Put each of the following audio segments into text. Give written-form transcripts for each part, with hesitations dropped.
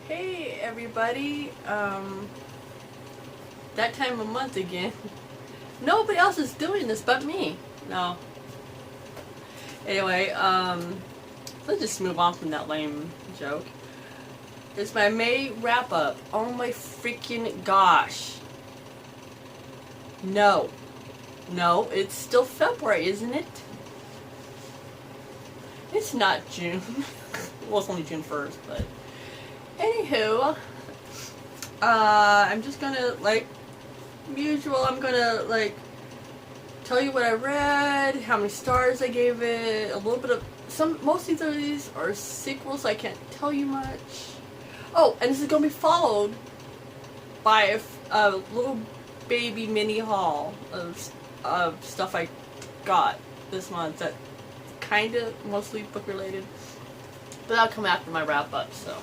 Hey everybody, that time of month again. Nobody else is doing this but me. No. Anyway, let's just move on from that lame joke. It's my May wrap up. Oh my freaking gosh. No. No, it's still February, isn't it? It's not June. Well, it's only June 1st, but anywho, I'm just gonna, like usual, I'm gonna, like, tell you what I read, how many stars I gave it, a little bit of, most of these are sequels, so I can't tell you much. Oh, and this is gonna be followed by a little baby mini haul of stuff I got this month that kind of mostly book related, but that'll come after my wrap up. So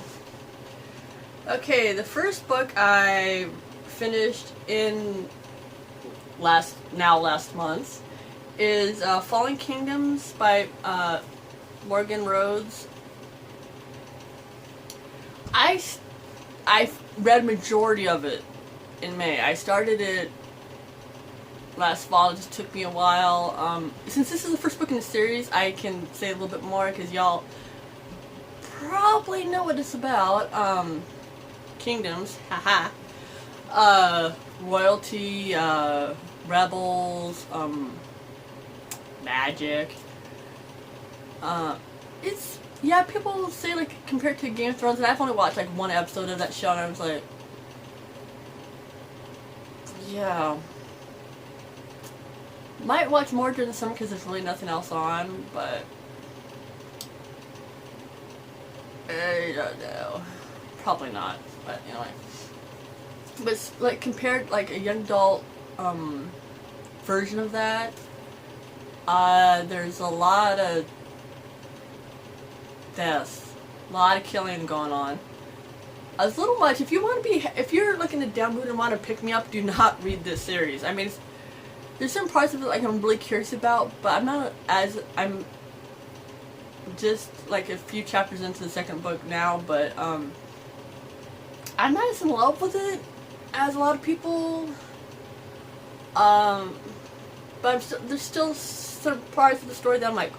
okay, the first book I finished in last month is Fallen Kingdoms by Morgan Rhodes. I read majority of it in May. I started it last fall. It just took me a while. Since this is the first book in the series, I can say a little bit more because y'all probably know what it's about. Kingdoms, haha. Royalty, rebels, magic. It's, yeah, people say, like, compared to Game of Thrones, and I've only watched, like, one episode of that show, and I was like, yeah. Might watch more during the summer because there's really nothing else on, but I don't know. Probably not, but anyway. But, like, compared, like, a young adult version of that, there's a lot of deaths, a lot of killing going on. A little much. If you're looking to down mood and want to pick me up, do not read this series. I mean, there's some parts of it, like, I'm really curious about, but I'm just, like, a few chapters into the second book now, but, I'm not as in love with it as a lot of people, but there's still some parts of the story that I'm like,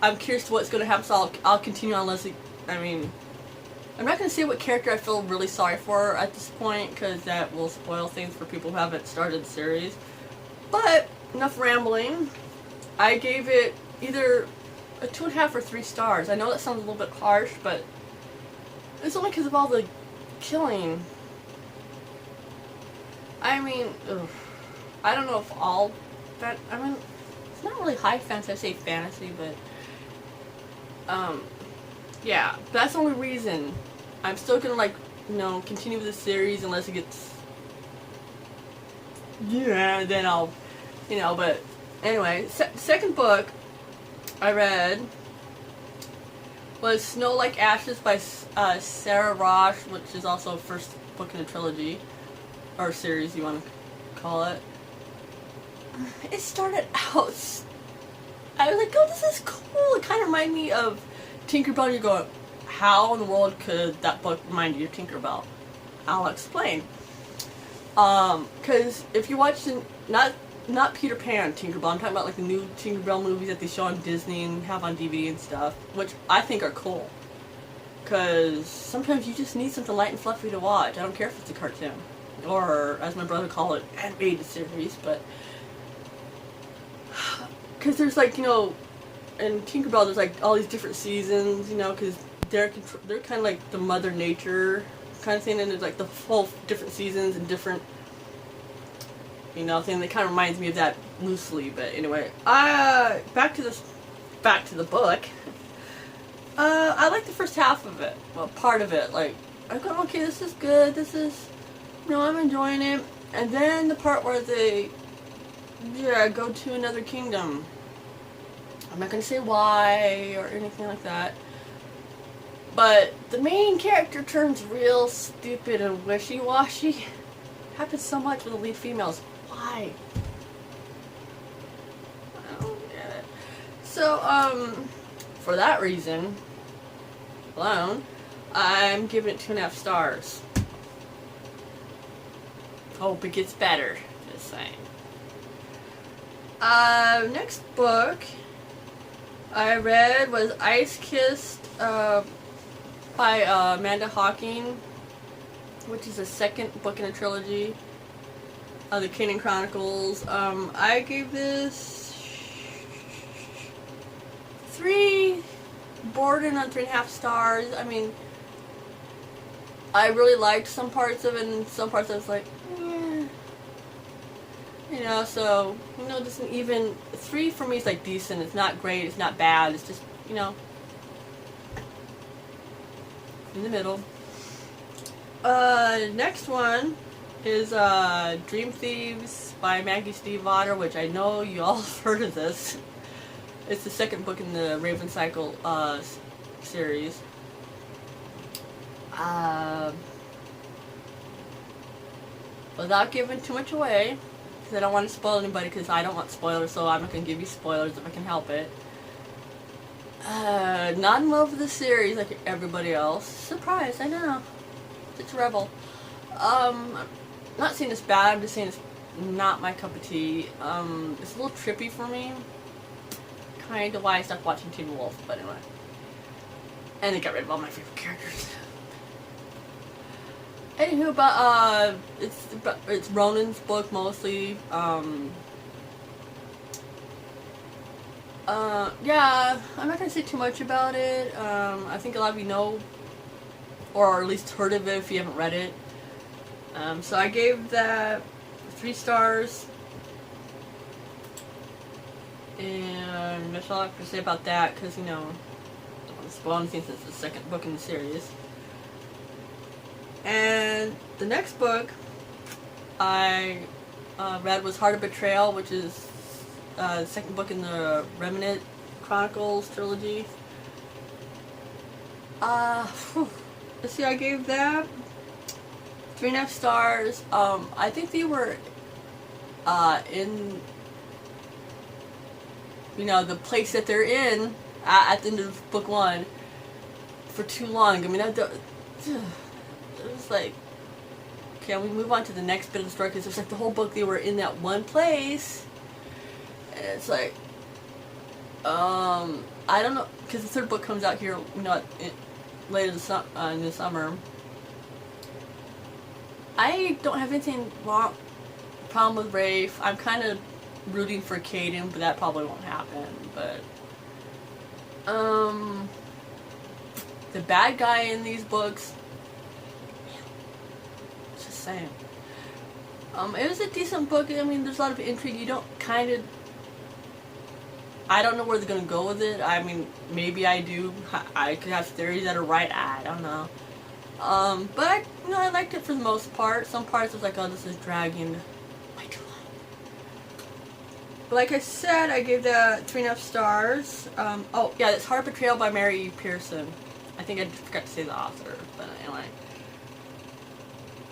I'm curious to what's going to happen, so I'll continue on unless I'm not going to say what character I feel really sorry for at this point, because that will spoil things for people who haven't started the series. But, enough rambling. I gave it either a 2.5 or 3 stars. I know that sounds a little bit harsh, but it's only because of all the killing. I mean, ugh. I don't know if all that, I mean, it's not really high fantasy, I say fantasy, but, yeah, that's the only reason. I'm still gonna, like, continue with the series unless it gets, yeah, then I'll, but anyway, second book I read was Snow Like Ashes by Sara Raacsh, which is also first book in a trilogy, or series you want to call it. It started out, I was like, oh, this is cool. It kind of reminded me of Tinkerbell. You go, how in the world could that book remind you of Tinkerbell? I'll explain. Because if you watch not Peter Pan Tinkerbell, I'm talking about, like, the new Tinkerbell movies that they show on Disney and have on DVD and stuff, which I think are cool. Because sometimes you just need something light and fluffy to watch. I don't care if it's a cartoon. Or, as my brother called it, animated series, but because there's, like, in Tinkerbell there's, like, all these different seasons, because they're kind of like the Mother Nature kind of thing, and there's, like, the whole different seasons and different, thing that kind of reminds me of that loosely. But anyway, back to the book. I like the first half of it, well, part of it. Like, I go, okay, this is good, this is, I'm enjoying it. And then the part where they, go to another kingdom. I'm not going to say why or anything like that. But the main character turns real stupid and wishy-washy. Happens so much with the lead females. Why? I don't get it. So, for that reason alone, I'm giving it 2.5 stars. Hope it gets better. Just saying. Next book I read was Ice Kissed by Amanda Hocking, which is the second book in a trilogy of the Kanin Chronicles. I gave this 3, bordering on 3.5 stars. I mean, I really liked some parts of it, and some parts I was like, eh. You know, so, you know, just an even 3 for me is like decent. It's not great, it's not bad, it's just, you know, in the middle. Next one is Dream Thieves by Maggie Stievator, which I know you all have heard of this. It's the second book in the Raven Cycle series. Without giving too much away, because I don't want to spoil anybody, because I don't want spoilers, so I'm not going to give you spoilers if I can help it. Not in love with the series like everybody else. Surprise, I know. It's a rebel. I'm not saying it's bad, I'm just saying it's not my cup of tea. It's a little trippy for me. Kind of why I stopped watching Teen Wolf, but anyway. And they got rid of all my favorite characters. Anywho, but it's Ronan's book mostly. Yeah, I'm not gonna say too much about it. I think a lot of you know, or at least heard of it if you haven't read it. So I gave that 3 stars. And that's all I have to say about that, because, you know, I don't want to spoil anything since it's the second book in the series. And the next book I read was Heart of Betrayal, which is the second book in the Remnant Chronicles trilogy. Let's see, I gave that 3.5 stars. I think they were in, you know, the place that they're in at the end of book 1 for too long. I mean, it was like, can we move on to the next bit of the story? Because it's like the whole book they were in that one place, and it's like, I don't know, because the third book comes out here, you know, later in the summer. I don't have anything problem with Rafe. I'm kind of rooting for Kanin, but that probably won't happen. But the bad guy in these books, just saying. It was a decent book. I mean, there's a lot of intrigue. You don't I don't know where they're gonna go with it. I mean, maybe I do. I could have theories that are right. I don't know. But you know, I liked it for the most part. Some parts I was like, oh, this is dragging way too long. But like I said, I gave that 3.5 stars. Oh yeah, it's Heart of Betrayal by Mary Pearson. I think I just forgot to say the author, but anyway.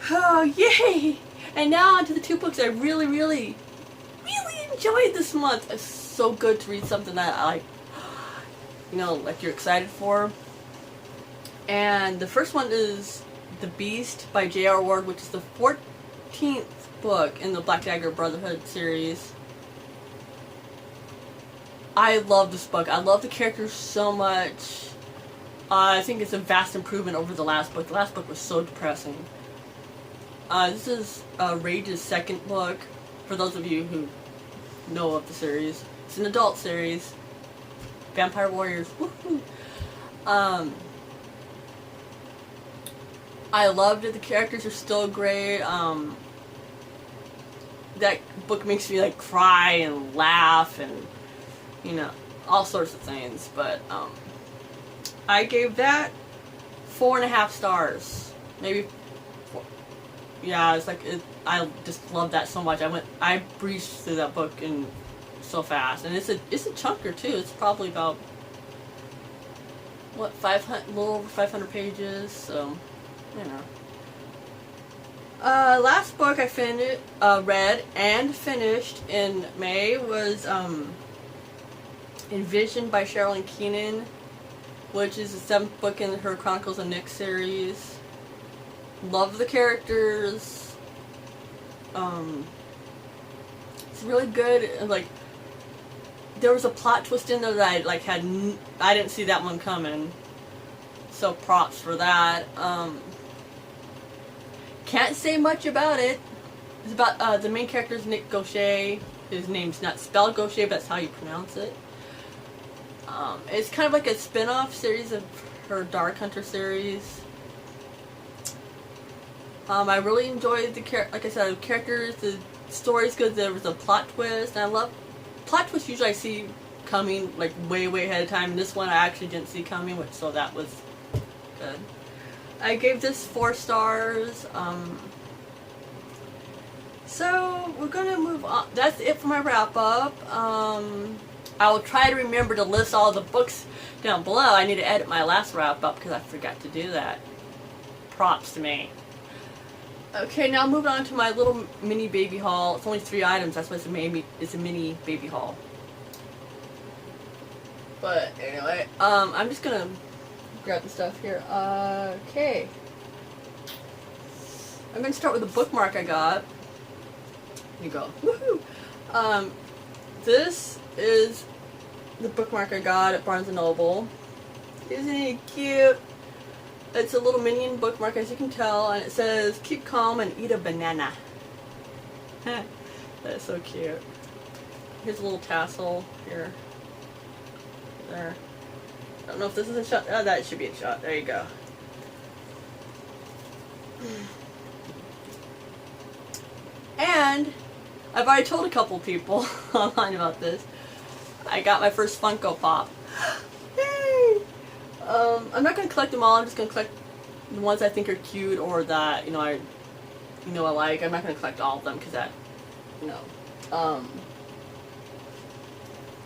Oh yay! And now on to the 2 books I really enjoyed this month. It's so good to read something that I like, you know, like you're excited for. And the first one is The Beast by J.R. Ward, which is the 14th book in the Black Dagger Brotherhood series. I love this book. I love the characters so much. I think it's a vast improvement over the last book. The last book was so depressing. This is Rage's second book, for those of you who know of the series. It's an adult series. Vampire Warriors. Woohoo! I loved it. The characters are still great. That book makes me like cry and laugh and, you know, all sorts of things. But I gave that 4.5 stars. Maybe 4. Yeah, it's like I just love that so much. I breezed through that book in so fast, and it's a chunker too. It's probably about what, 500, a little over 500 pages. So, you know. Last book I read and finished in May was Invision by Sherrilyn, which is the 7th book in her Chronicles of Nick series. Love the characters. It's really good. And, like, there was a plot twist in there that I didn't see that one coming. So props for that. Can't say much about it. It's about the main character is Nick Gaucher. His name's not spelled Gaucher, but that's how you pronounce it. It's kind of like a spin-off series of her Dark Hunter series. I really enjoyed the characters. The story's good. There was a plot twist, and I love plot twists. Usually, I see coming like way ahead of time. And this one, I actually didn't see coming, so that was good. I gave this 4 stars. So we're gonna move on. That's it for my wrap up. I will try to remember to list all the books down below. I need to edit my last wrap up because I forgot to do that. Props to me. Okay, now moving on to my little mini baby haul. It's only 3 items. That's why it's a mini baby haul. But anyway, I'm just gonna grab the stuff here. Okay. I'm gonna start with a bookmark I got. Here you go. Woohoo! This is the bookmark I got at Barnes & Noble. Isn't it cute? It's a little minion bookmark, as you can tell, and it says, "Keep calm and eat a banana." That is so cute. Here's a little tassel here. There. I don't know if this is a shot. Oh, that should be a shot. There you go. And I've already told a couple people online about this. I got my first Funko Pop. Yay! I'm not gonna collect them all. I'm just gonna collect the ones I think are cute or that I like. I'm not gonna collect all of them because that,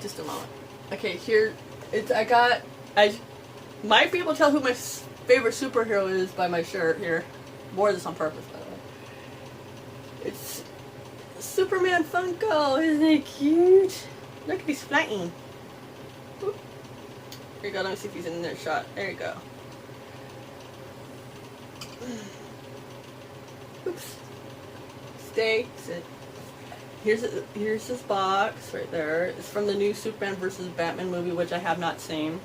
just a moment. Okay, here I might be able to tell who my favorite superhero is by my shirt here. Wore this on purpose, by the way. It's Superman Funko. Isn't it cute? Look at he's flying. Oop. Here you go. Let me see if he's in their shot. There you go. Oops. Stay. Sit. Here's his box right there. It's from the new Superman vs. Batman movie, which I have not seen.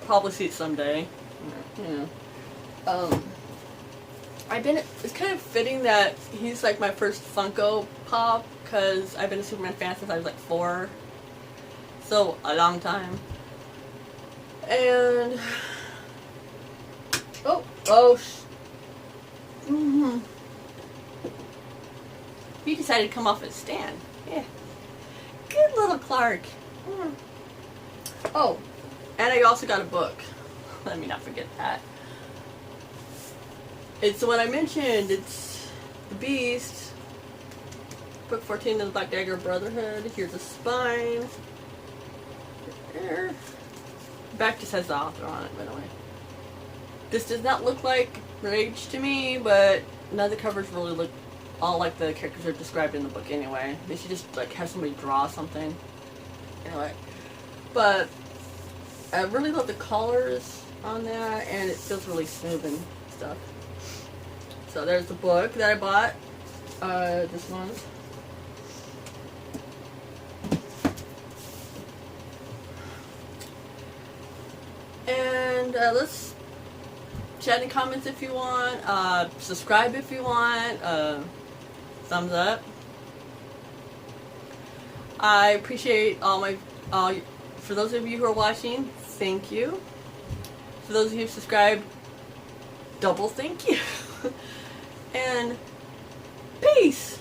Probably see it someday. Yeah. It's kind of fitting that he's like my first Funko Pop because I've been a Superman fan since I was like 4. So, a long time. And he decided to come off his stand. Yeah. Good little Clark. Oh, and I also got a book. Let me not forget that. It's the one I mentioned. It's The Beast. Book 14 of the Black Dagger Brotherhood. Here's the spine. There. Back just has the author on it, by the way. This does not look like Raacsh to me, but none of the covers really look all like the characters are described in the book anyway. They should just like have somebody draw something. Anyway. But I really love the colors on that, and it feels really smooth and stuff. So there's the book that I bought. This one. And let's chat in comments if you want. Subscribe if you want. Thumbs up. I appreciate for those of you who are watching, thank you. For those of you who subscribed, double thank you. And peace!